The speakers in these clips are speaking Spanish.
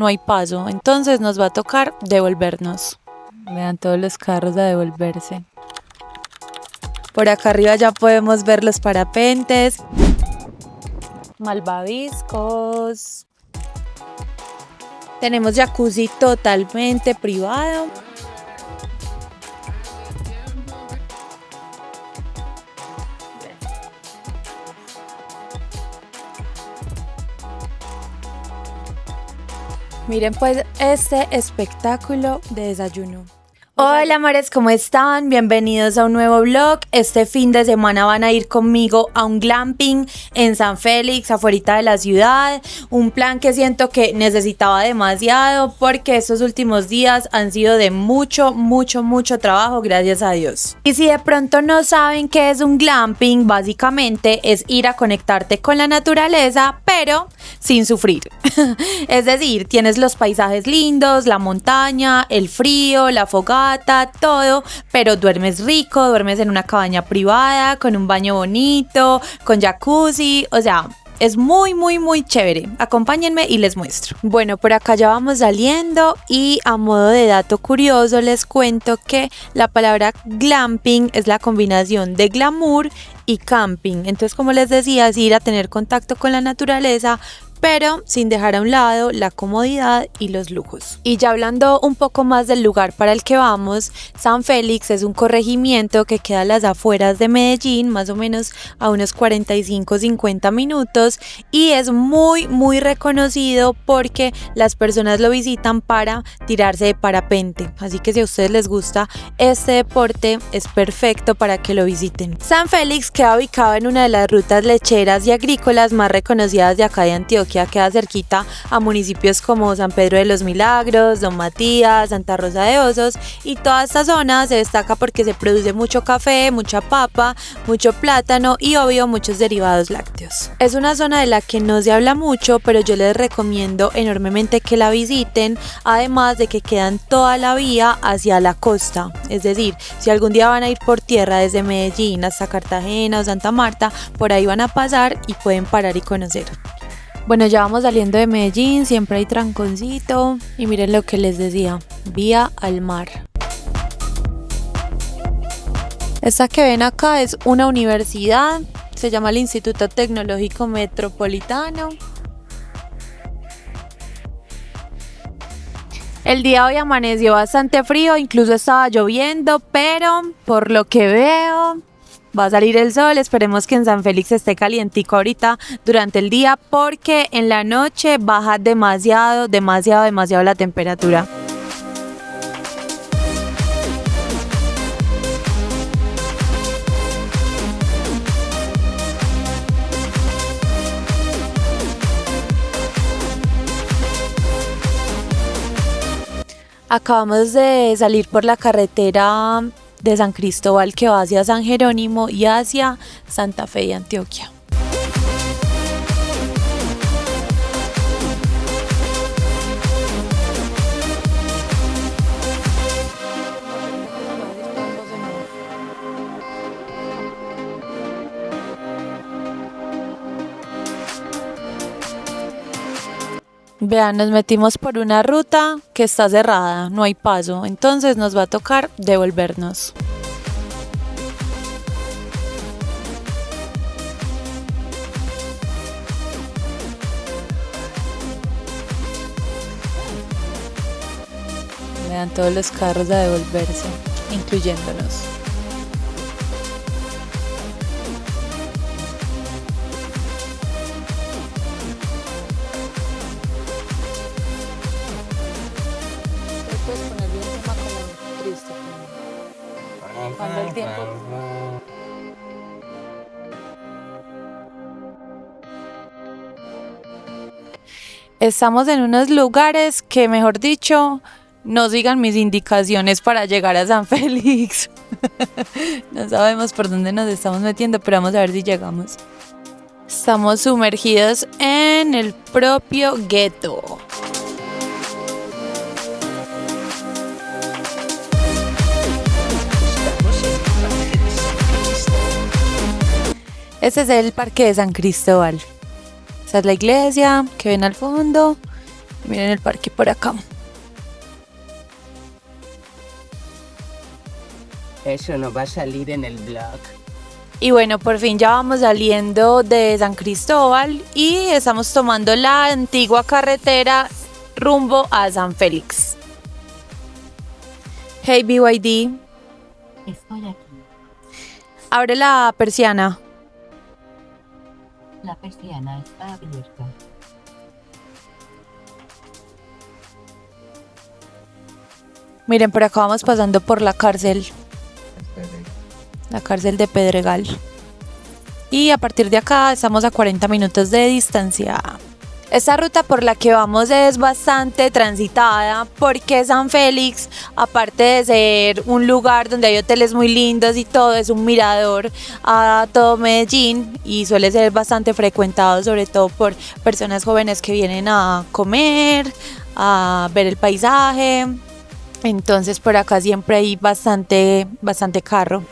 no hay paso, entonces nos va a tocar devolvernos. Vean todos los carros a devolverse. Por acá arriba ya podemos ver los parapentes. Malvaviscos. Tenemos jacuzzi totalmente privado. Miren pues este espectáculo de desayuno. Hola amores, ¿cómo están? Bienvenidos a un nuevo vlog. Este fin de semana van a ir conmigo a un glamping en San Félix, afuera de la ciudad. Un plan que siento que necesitaba demasiado porque estos últimos días han sido de mucho trabajo, gracias a Dios. Y si de pronto no saben qué es un glamping, básicamente es ir a conectarte con la naturaleza, pero sin sufrir. Es decir, tienes los paisajes lindos, la montaña, el frío, la fogata, todo, pero duermes rico, duermes en una cabaña privada, con un baño bonito, con jacuzzi, o sea, es muy chévere. Acompáñenme y les muestro. Bueno, por acá ya vamos saliendo y a modo de dato curioso les cuento que la palabra glamping es la combinación de glamour y camping. Entonces, como les decía, es ir a tener contacto con la naturaleza, pero sin dejar a un lado la comodidad y los lujos. Y ya hablando un poco más del lugar para el que vamos, San Félix es un corregimiento que queda a las afueras de Medellín, más o menos a unos 45-50 minutos, y es muy reconocido porque las personas lo visitan para tirarse de parapente. Así que si a ustedes les gusta este deporte, es perfecto para que lo visiten. San Félix queda ubicado en una de las rutas lecheras y agrícolas más reconocidas de acá de Antioquia. Queda cerquita a municipios como San Pedro de los Milagros, Don Matías, Santa Rosa de Osos, y toda esta zona se destaca porque se produce mucho café, mucha papa, mucho plátano y obvio muchos derivados lácteos. Es una zona de la que no se habla mucho, pero yo les recomiendo enormemente que la visiten, además de que quedan toda la vía hacia la costa. Es decir, si algún día van a ir por tierra desde Medellín hasta Cartagena o Santa Marta, por ahí van a pasar y pueden parar y conocer. Bueno, ya vamos saliendo de Medellín, siempre hay tranconcito y miren lo que les decía, vía al mar. Esta que ven acá es una universidad, se llama el Instituto Tecnológico Metropolitano. El día hoy amaneció bastante frío, incluso estaba lloviendo, pero por lo que veo va a salir el sol. Esperemos que en San Félix esté calientico ahorita durante el día porque en la noche baja demasiado la temperatura. Acabamos de salir por la carretera de San Cristóbal que va hacia San Jerónimo y hacia Santa Fe de Antioquia. Vean, nos metimos por una ruta que está cerrada, no hay paso, entonces nos va a tocar devolvernos. Vean todos los carros a devolverse, incluyéndonos. Cuando el tiempo... Estamos en unos lugares que, mejor dicho, no sigan mis indicaciones para llegar a San Félix. No sabemos por dónde nos estamos metiendo, pero vamos a ver si llegamos. Estamos sumergidos en el propio gueto. Este es el Parque de San Cristóbal. Esta es la iglesia que ven al fondo. Miren el parque por acá. Eso no va a salir en el blog. Y bueno, por fin ya vamos saliendo de San Cristóbal y estamos tomando la antigua carretera rumbo a San Félix. Hey BYD. Estoy aquí. Abre la persiana. La persiana está abierta. Miren, por acá vamos pasando por la cárcel. La cárcel de Pedregal. Y a partir de acá estamos a 40 minutos de distancia. Esta ruta por la que vamos es bastante transitada porque San Félix, aparte de ser un lugar donde hay hoteles muy lindos y todo, es un mirador a todo Medellín y suele ser bastante frecuentado, sobre todo por personas jóvenes que vienen a comer, a ver el paisaje. Entonces por acá siempre hay bastante carro.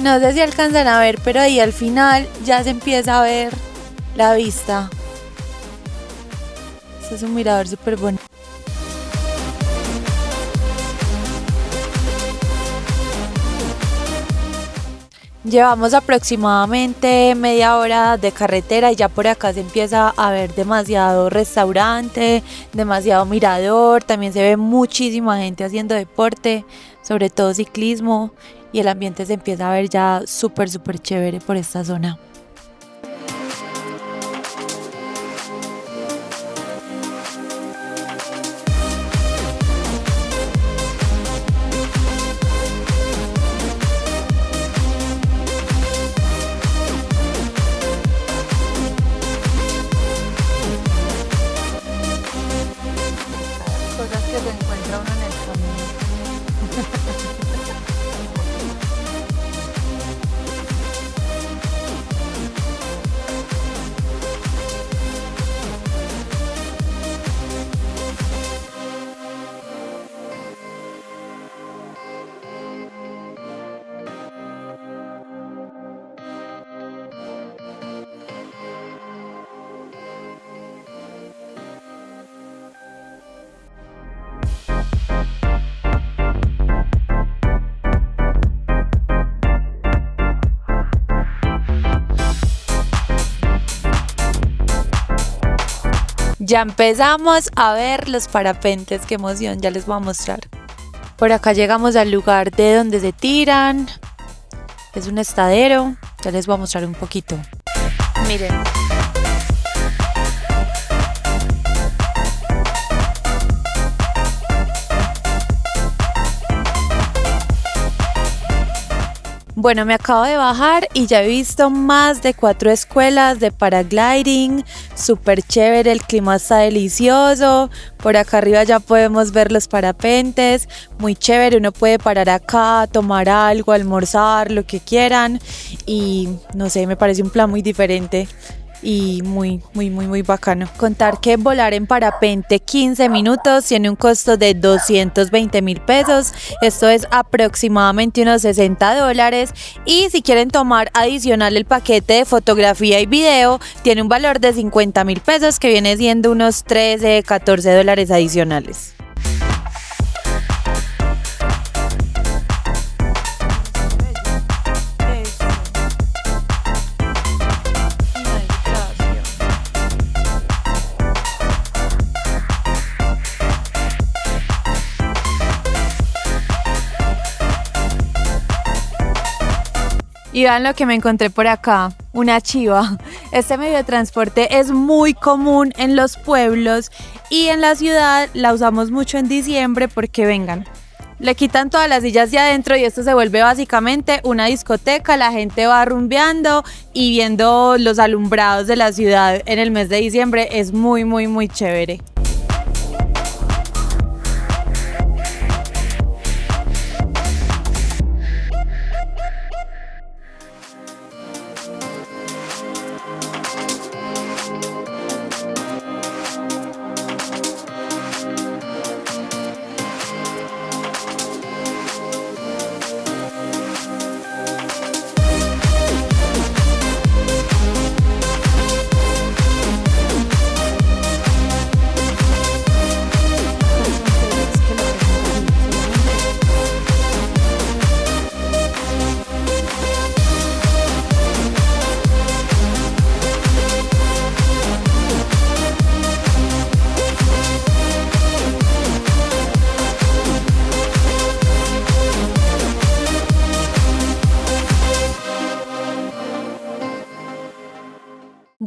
No sé si alcanzan a ver, pero ahí al final ya se empieza a ver la vista. Este es un mirador súper bonito. Llevamos aproximadamente media hora de carretera y ya por acá se empieza a ver demasiado restaurante, demasiado mirador. También se ve muchísima gente haciendo deporte, sobre todo ciclismo, y el ambiente se empieza a ver ya súper chévere por esta zona. Cosas que se encuentra uno en el camino. Ya empezamos a ver los parapentes, qué emoción, ya les voy a mostrar. Por acá llegamos al lugar de donde se tiran. Es un estadero, ya les voy a mostrar un poquito. Miren. Bueno, me acabo de bajar y ya he visto más de 4 escuelas de paragliding, súper chévere, el clima está delicioso, por acá arriba ya podemos ver los parapentes, muy chévere, uno puede parar acá, tomar algo, almorzar, lo que quieran y no sé, me parece un plan muy diferente. Y muy bacano. Contar que volar en parapente 15 minutos tiene un costo de 220.000 pesos. Esto es aproximadamente unos $60. Y si quieren tomar adicional el paquete de fotografía y video, tiene un valor de 50.000 pesos, que viene siendo unos 13, 14 dólares adicionales. Y vean lo que me encontré por acá, una chiva. Este medio de transporte es muy común en los pueblos y en la ciudad la usamos mucho en diciembre porque vengan. Le quitan todas las sillas de adentro y esto se vuelve básicamente una discoteca. La gente va rumbeando y viendo los alumbrados de la ciudad en el mes de diciembre. Es muy chévere.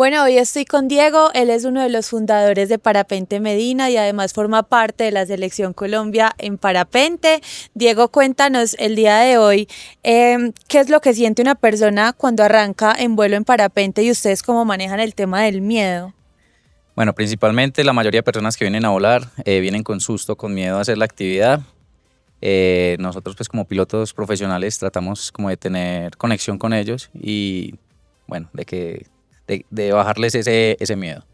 Bueno, hoy estoy con Diego, él es uno de los fundadores de Parapente Medina y además forma parte de la Selección Colombia en parapente. Diego, cuéntanos el día de hoy, ¿qué es lo que siente una persona cuando arranca en vuelo en parapente y ustedes cómo manejan el tema del miedo? Bueno, principalmente la mayoría de personas que vienen a volar vienen con susto, con miedo a hacer la actividad. Nosotros pues como pilotos profesionales tratamos como de tener conexión con ellos y bueno, de bajarles ese miedo.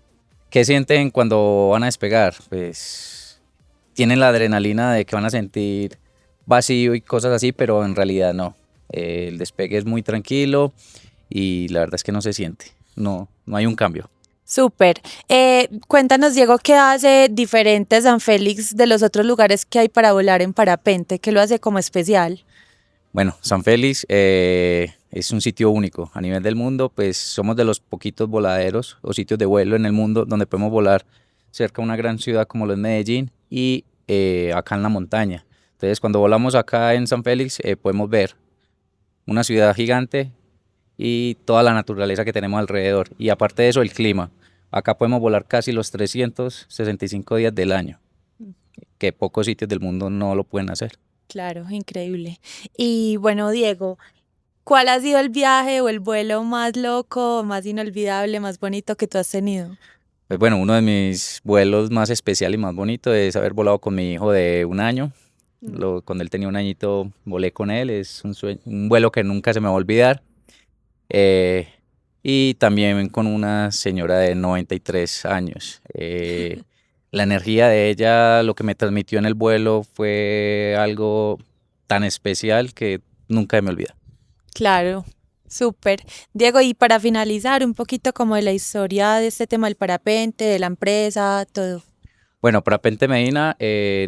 ¿Qué sienten cuando van a despegar? Pues tienen la adrenalina de que van a sentir vacío y cosas así, pero en realidad no. El despegue es muy tranquilo y la verdad es que no se siente, no hay un cambio. Súper. Cuéntanos, Diego, ¿qué hace diferente San Félix de los otros lugares que hay para volar en parapente? ¿Qué lo hace como especial? Bueno, San Félix es un sitio único a nivel del mundo, pues somos de los poquitos voladeros o sitios de vuelo en el mundo donde podemos volar cerca de una gran ciudad como lo es Medellín y acá en la montaña. Entonces, cuando volamos acá en San Félix podemos ver una ciudad gigante y toda la naturaleza que tenemos alrededor. Y aparte de eso, el clima. Acá podemos volar casi los 365 días del año, que pocos sitios del mundo no lo pueden hacer. Claro, increíble. Y bueno, Diego, ¿cuál ha sido el viaje o el vuelo más loco, más inolvidable, más bonito que tú has tenido? Pues bueno, uno de mis vuelos más especiales y más bonitos es haber volado con mi hijo de 1 año. Cuando él tenía 1 añito volé con él, es un vuelo que nunca se me va a olvidar. Y también con una señora de 93 años. La energía de ella, lo que me transmitió en el vuelo fue algo tan especial que nunca me olvida. Claro, súper. Diego, y para finalizar, un poquito como de la historia de este tema del parapente, de la empresa, todo. Bueno, Parapente Medina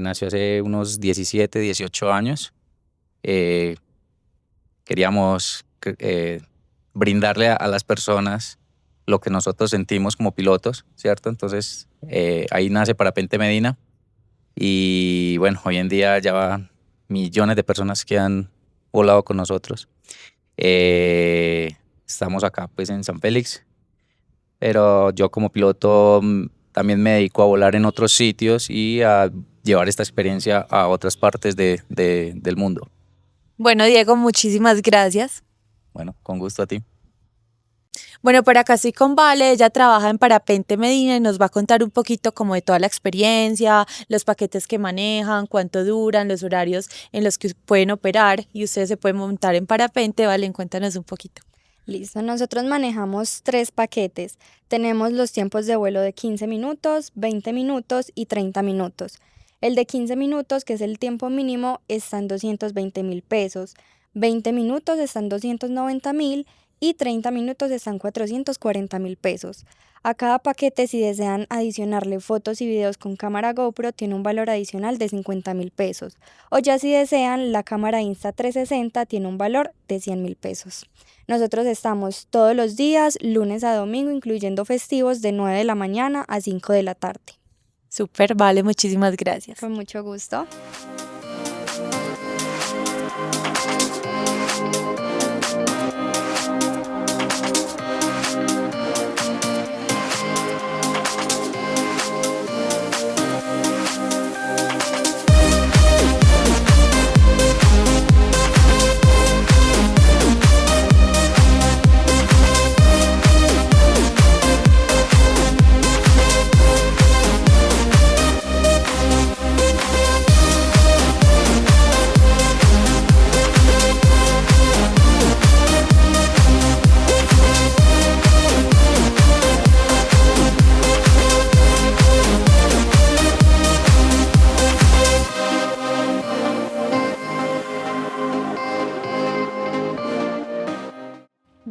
nació hace unos 17, 18 años. Queríamos brindarle a las personas lo que nosotros sentimos como pilotos, ¿cierto? Entonces ahí nace Parapente Medina y bueno, hoy en día ya van millones de personas que han volado con nosotros. Estamos acá pues en San Félix, pero yo como piloto también me dedico a volar en otros sitios y a llevar esta experiencia a otras partes del mundo. Bueno, Diego, muchísimas gracias. Bueno, con gusto a ti. Bueno, por acá estoy con Vale, ella trabaja en Parapente Medina y nos va a contar un poquito como de toda la experiencia, los paquetes que manejan, cuánto duran, los horarios en los que pueden operar y ustedes se pueden montar en parapente. Vale, cuéntanos un poquito. Listo, nosotros manejamos 3 paquetes. Tenemos los tiempos de vuelo de 15 minutos, 20 minutos y 30 minutos. El de 15 minutos, que es el tiempo mínimo, está en 220.000 pesos. 20 minutos están 290.000 y 30 minutos están 440.000 pesos. A cada paquete, si desean adicionarle fotos y videos con cámara GoPro, tiene un valor adicional de 50.000 pesos. O ya si desean, la cámara Insta360 tiene un valor de 100.000 pesos. Nosotros estamos todos los días, lunes a domingo, incluyendo festivos, de 9 de la mañana a 5 de la tarde. Súper, Vale, muchísimas gracias. Con mucho gusto.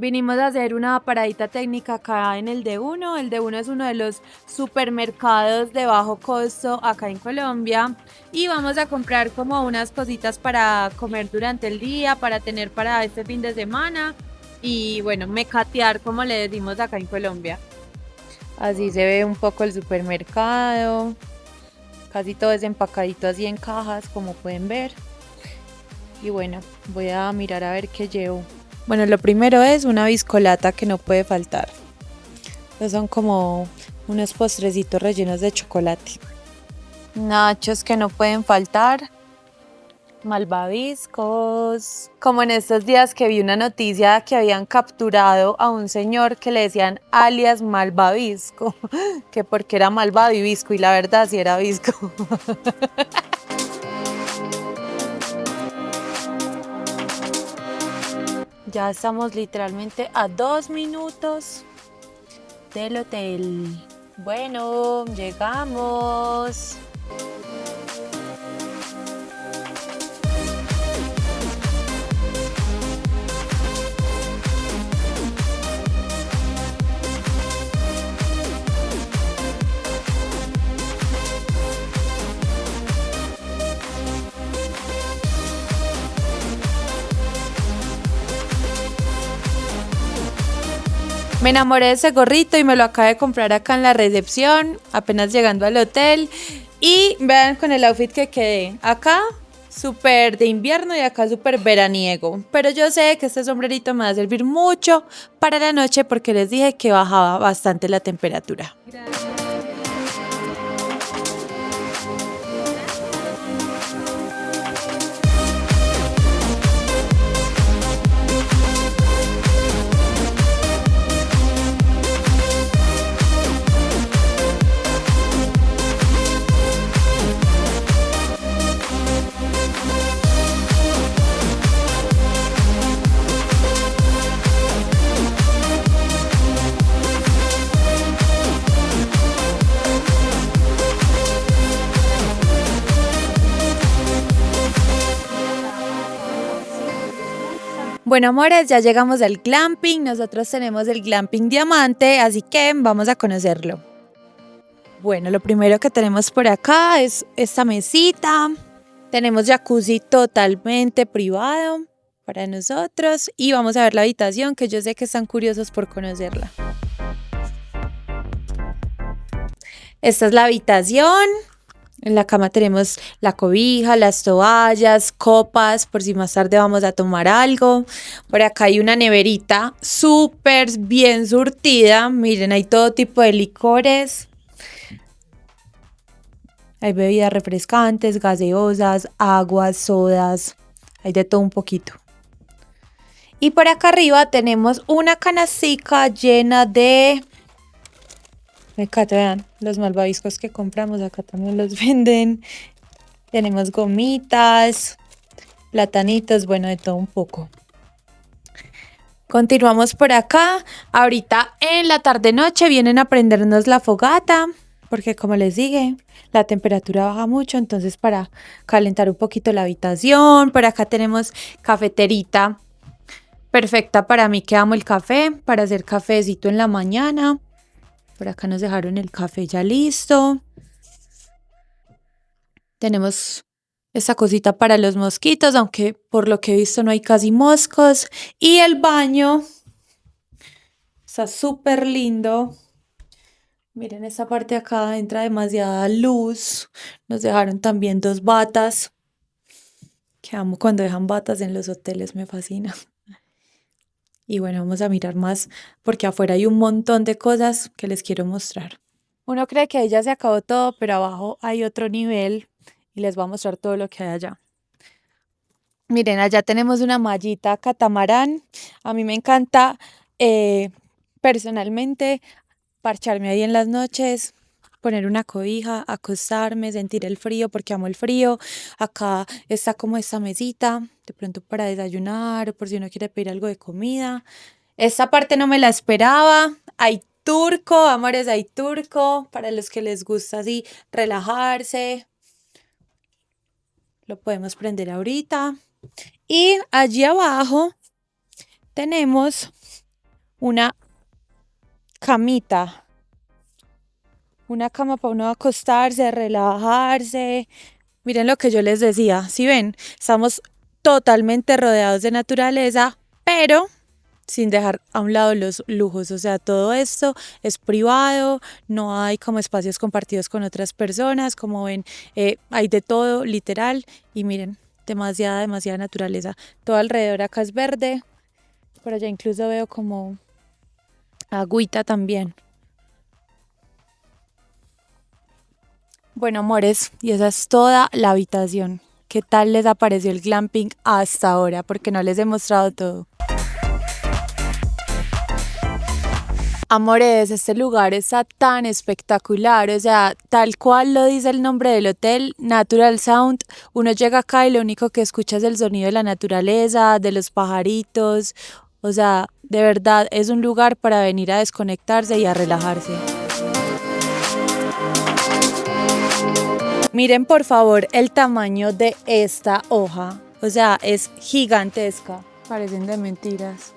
Vinimos a hacer una paradita técnica acá en el D1. El D1 es uno de los supermercados de bajo costo acá en Colombia y vamos a comprar como unas cositas para comer durante el día, para tener para este fin de semana y bueno, mecatear como le decimos acá en Colombia. Así se ve un poco el supermercado, casi todo es empacadito así en cajas como pueden ver. Y bueno, voy a mirar a ver qué llevo. Bueno, lo primero es una biscolata que no puede faltar. Estos son como unos postrecitos rellenos de chocolate. Nachos que no pueden faltar. Malvaviscos. Como en estos días que vi una noticia que habían capturado a un señor que le decían alias Malvavisco, que porque era malvado y visco, y la verdad sí era visco. Ya estamos literalmente a 2 minutos del hotel. Bueno, llegamos. Me enamoré de ese gorrito y me lo acabé de comprar acá en la recepción, apenas llegando al hotel. Y vean con el outfit que quedé. Acá súper de invierno y acá súper veraniego. Pero yo sé que este sombrerito me va a servir mucho para la noche porque les dije que bajaba bastante la temperatura. Bueno, amores, ya llegamos al glamping. Nosotros tenemos el glamping Diamante, así que vamos a conocerlo. Bueno, lo primero que tenemos por acá es esta mesita. Tenemos jacuzzi totalmente privado para nosotros y vamos a ver la habitación, que yo sé que están curiosos por conocerla. Esta es la habitación. En la cama tenemos la cobija, las toallas, copas, por si más tarde vamos a tomar algo. Por acá hay una neverita súper bien surtida. Miren, hay todo tipo de licores. Hay bebidas refrescantes, gaseosas, aguas, sodas. Hay de todo un poquito. Y por acá arriba tenemos una canastica llena de... Acá vean los malvaviscos que compramos, acá también los venden. Tenemos gomitas, platanitos, bueno, de todo un poco. Continuamos por acá. Ahorita en la tarde-noche vienen a prendernos la fogata, porque como les dije, la temperatura baja mucho, entonces para calentar un poquito la habitación. Por acá tenemos cafeterita, perfecta para mí que amo el café, para hacer cafecito en la mañana. Por acá nos dejaron el café ya listo. Tenemos esta cosita para los mosquitos, aunque por lo que he visto no hay casi moscos. Y el baño está súper lindo. Miren esta parte de acá, entra demasiada luz. Nos dejaron también 2 batas. Que amo cuando dejan batas en los hoteles, me fascina. Y bueno, vamos a mirar más porque afuera hay un montón de cosas que les quiero mostrar. Uno cree que ahí ya se acabó todo, pero abajo hay otro nivel y les voy a mostrar todo lo que hay allá. Miren, allá tenemos una mallita catamarán. A mí me encanta personalmente parcharme ahí en las noches, poner una cobija, acostarme, sentir el frío porque amo el frío. Acá está como esta mesita, de pronto para desayunar o por si uno quiere pedir algo de comida. Esta parte no me la esperaba. Hay turco, amores, hay turco para los que les gusta así relajarse. Lo podemos prender ahorita. Y allí abajo tenemos una camita. Una cama para uno acostarse, relajarse. Miren lo que yo les decía. Si ven, estamos totalmente rodeados de naturaleza, pero sin dejar a un lado los lujos. O sea, todo esto es privado, no hay como espacios compartidos con otras personas. Como ven, hay de todo, literal. Y miren, demasiada naturaleza. Todo alrededor acá es verde. Por allá incluso veo como agüita también. Bueno, amores, y esa es toda la habitación. ¿Qué tal les apareció el glamping hasta ahora? Porque no les he mostrado todo. Amores, este lugar está tan espectacular, o sea, tal cual lo dice el nombre del hotel, Natural Sound. Uno llega acá y lo único que escucha es el sonido de la naturaleza, de los pajaritos. O sea, de verdad es un lugar para venir a desconectarse y a relajarse. Miren por favor el tamaño de esta hoja, o sea, es gigantesca. Parecen de mentiras.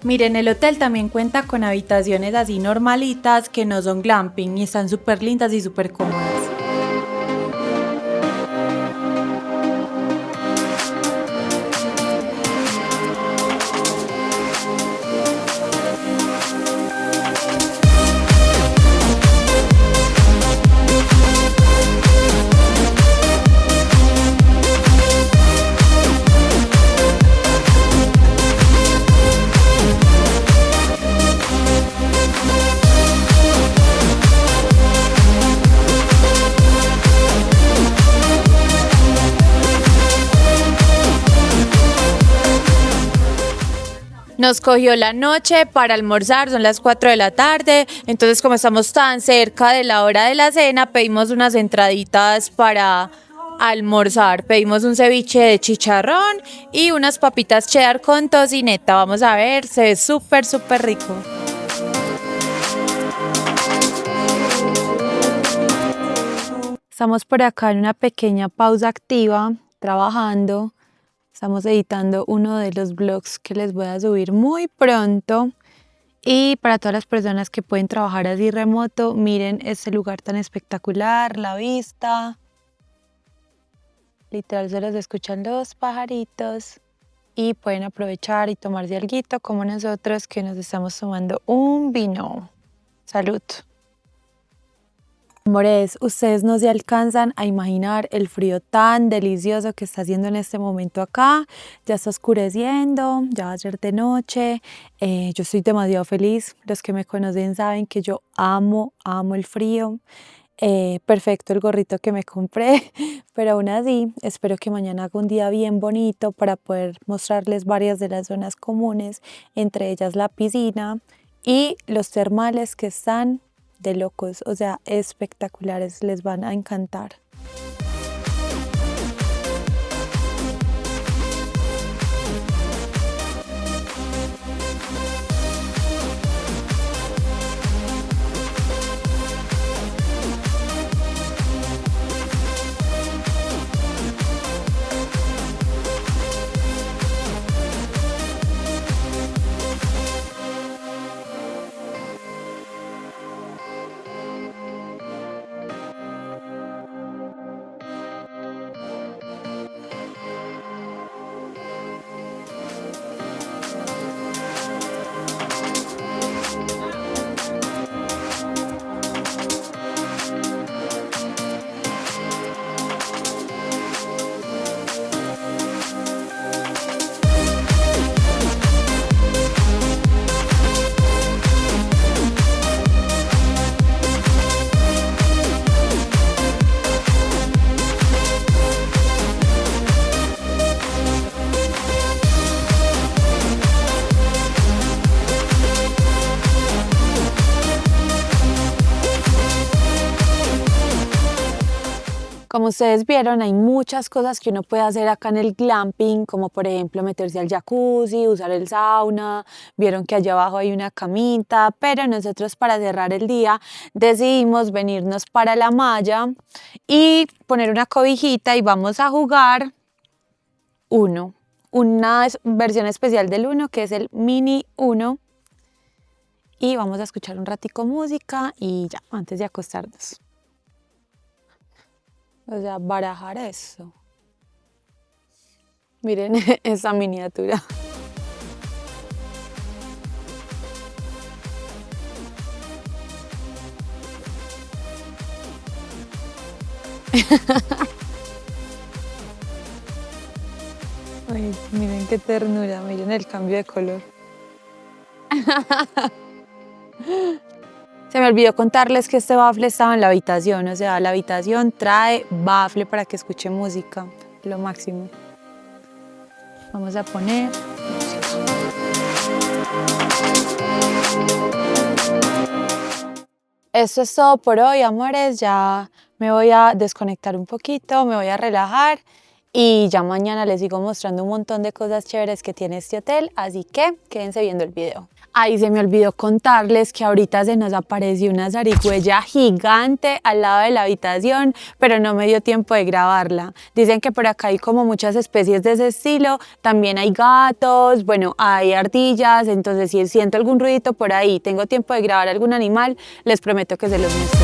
Miren, el hotel también cuenta con habitaciones así normalitas que no son glamping y están súper lindas y súper cómodas. Nos cogió la noche para almorzar, son las 4 de la tarde, entonces como estamos tan cerca de la hora de la cena, pedimos unas entraditas para almorzar. Pedimos un ceviche de chicharrón y unas papitas cheddar con tocineta. Vamos a ver, se ve súper, súper rico. Estamos por acá en una pequeña pausa activa, trabajando. Estamos editando uno de los vlogs que les voy a subir muy pronto. Y para todas las personas que pueden trabajar así remoto, miren este lugar tan espectacular, la vista. Literal se los escuchan los pajaritos y pueden aprovechar y tomarse alguito como nosotros que nos estamos tomando un vino. Salud. Amores, ustedes no se alcanzan a imaginar el frío tan delicioso que está haciendo en este momento acá. Ya está oscureciendo, ya va a ser de noche. Yo estoy demasiado feliz. Los que me conocen saben que yo amo el frío. Perfecto el gorrito que me compré, pero aún así espero que mañana haga un día bien bonito para poder mostrarles varias de las zonas comunes, entre ellas la piscina y los termales que están de locos, o sea, espectaculares, les van a encantar. Como ustedes vieron, hay muchas cosas que uno puede hacer acá en el glamping, como por ejemplo meterse al jacuzzi, usar el sauna. Vieron que allá abajo hay una camita, pero nosotros para cerrar el día decidimos venirnos para la malla y poner una cobijita y vamos a jugar Uno. Una versión especial del Uno que es el mini Uno. Y vamos a escuchar un ratico música y ya, antes de acostarnos. O sea, barajar eso. Miren esa miniatura. Ay, miren qué ternura, miren el cambio de color. Se me olvidó contarles que este bafle estaba en la habitación, o sea, la habitación trae bafle para que escuche música, lo máximo. Vamos a poner. Esto es todo por hoy, amores. Ya me voy a desconectar un poquito, me voy a relajar y ya mañana les sigo mostrando un montón de cosas chéveres que tiene este hotel, así que quédense viendo el video. Ay, se me olvidó contarles que ahorita se nos apareció una zarigüeya gigante al lado de la habitación, pero no me dio tiempo de grabarla. Dicen que por acá hay como muchas especies de ese estilo, también hay gatos, bueno, hay ardillas, entonces si siento algún ruidito por ahí, tengo tiempo de grabar algún animal, les prometo que se los muestro.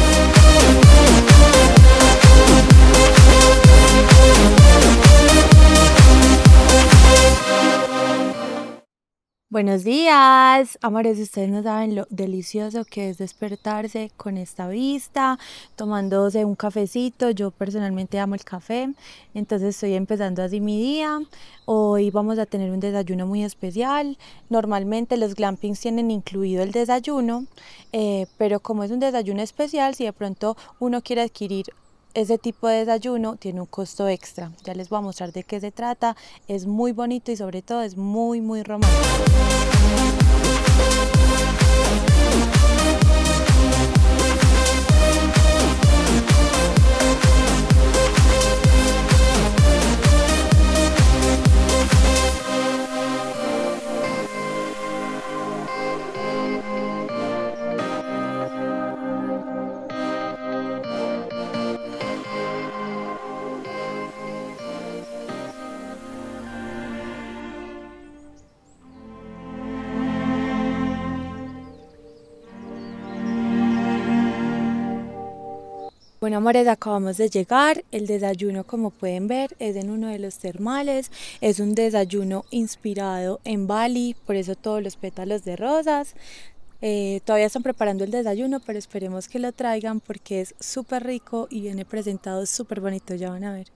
Buenos días, amores, ustedes no saben lo delicioso que es despertarse con esta vista, tomándose un cafecito. Yo personalmente amo el café, entonces estoy empezando así mi día. Hoy vamos a tener un desayuno muy especial. Normalmente los glampings tienen incluido el desayuno, pero como es un desayuno especial, si de pronto uno quiere adquirir ese tipo de desayuno, tiene un costo extra. Ya les voy a mostrar de qué se trata. Es muy bonito y sobre todo es muy, muy romántico. Bueno, amores, acabamos de llegar. El desayuno, como pueden ver, es en uno de los termales. Es un desayuno inspirado en Bali, por eso todos los pétalos de rosas. Todavía están preparando el desayuno, pero esperemos que lo traigan porque es súper rico y viene presentado súper bonito, ya van a ver.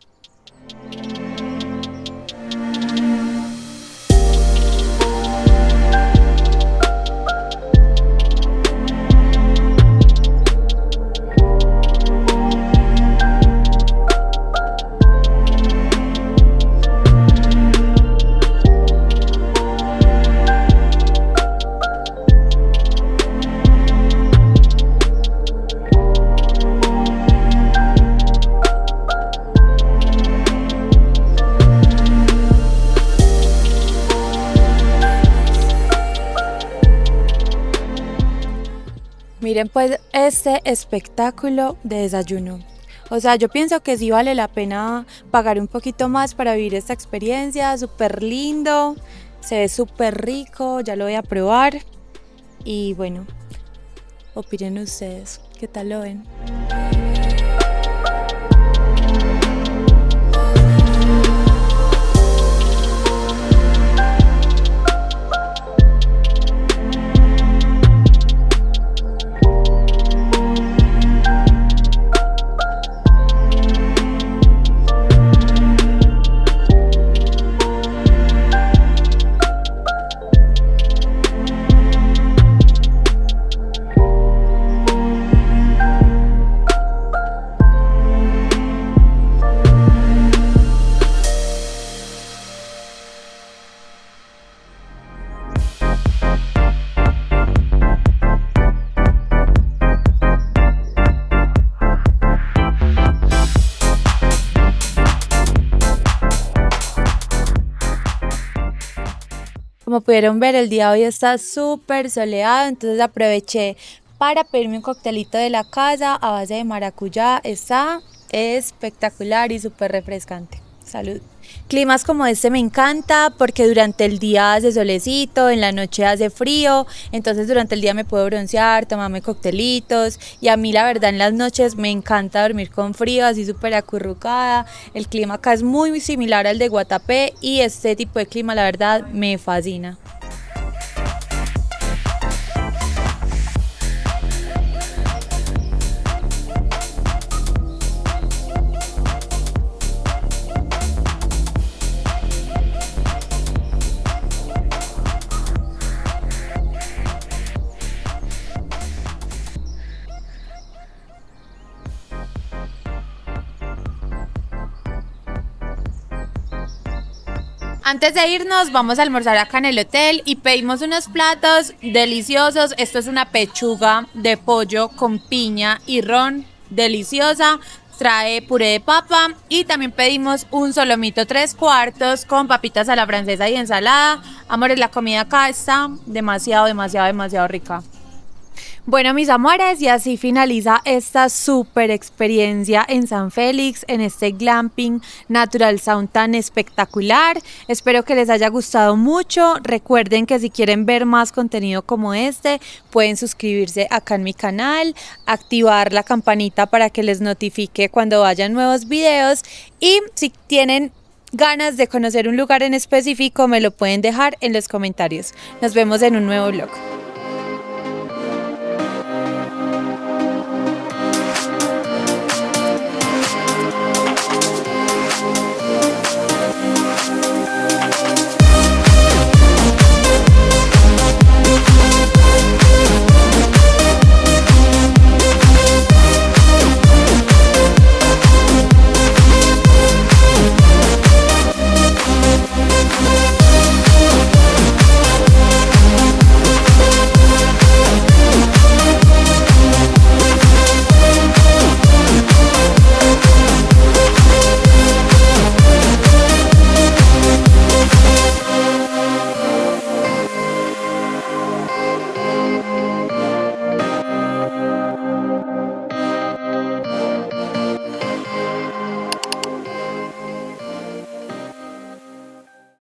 Miren pues este espectáculo de desayuno. O sea, yo pienso que sí vale la pena pagar un poquito más para vivir esta experiencia. Súper lindo, se ve súper rico, ya lo voy a probar. Y bueno, opinen ustedes, ¿qué tal lo ven? Como pudieron ver, el día de hoy está súper soleado, entonces aproveché para pedirme un coctelito de la casa a base de maracuyá. Está espectacular y súper refrescante. Salud. Climas como este me encanta porque durante el día hace solecito, en la noche hace frío, entonces durante el día me puedo broncear, tomarme coctelitos y a mí la verdad en las noches me encanta dormir con frío, así súper acurrucada. El clima acá es muy similar al de Guatapé y este tipo de clima la verdad me fascina. Antes de irnos vamos a almorzar acá en el hotel y pedimos unos platos deliciosos. Esto es una pechuga de pollo con piña y ron, deliciosa. Trae puré de papa y también pedimos un solomito 3/4 con papitas a la francesa y ensalada. Amores, la comida acá está demasiado rica. Bueno, mis amores, y así finaliza esta súper experiencia en San Félix, en este glamping Natural Sound tan espectacular. Espero que les haya gustado mucho. Recuerden que si quieren ver más contenido como este, pueden suscribirse acá en mi canal, activar la campanita para que les notifique cuando vayan nuevos videos y si tienen ganas de conocer un lugar en específico, me lo pueden dejar en los comentarios. Nos vemos en un nuevo vlog.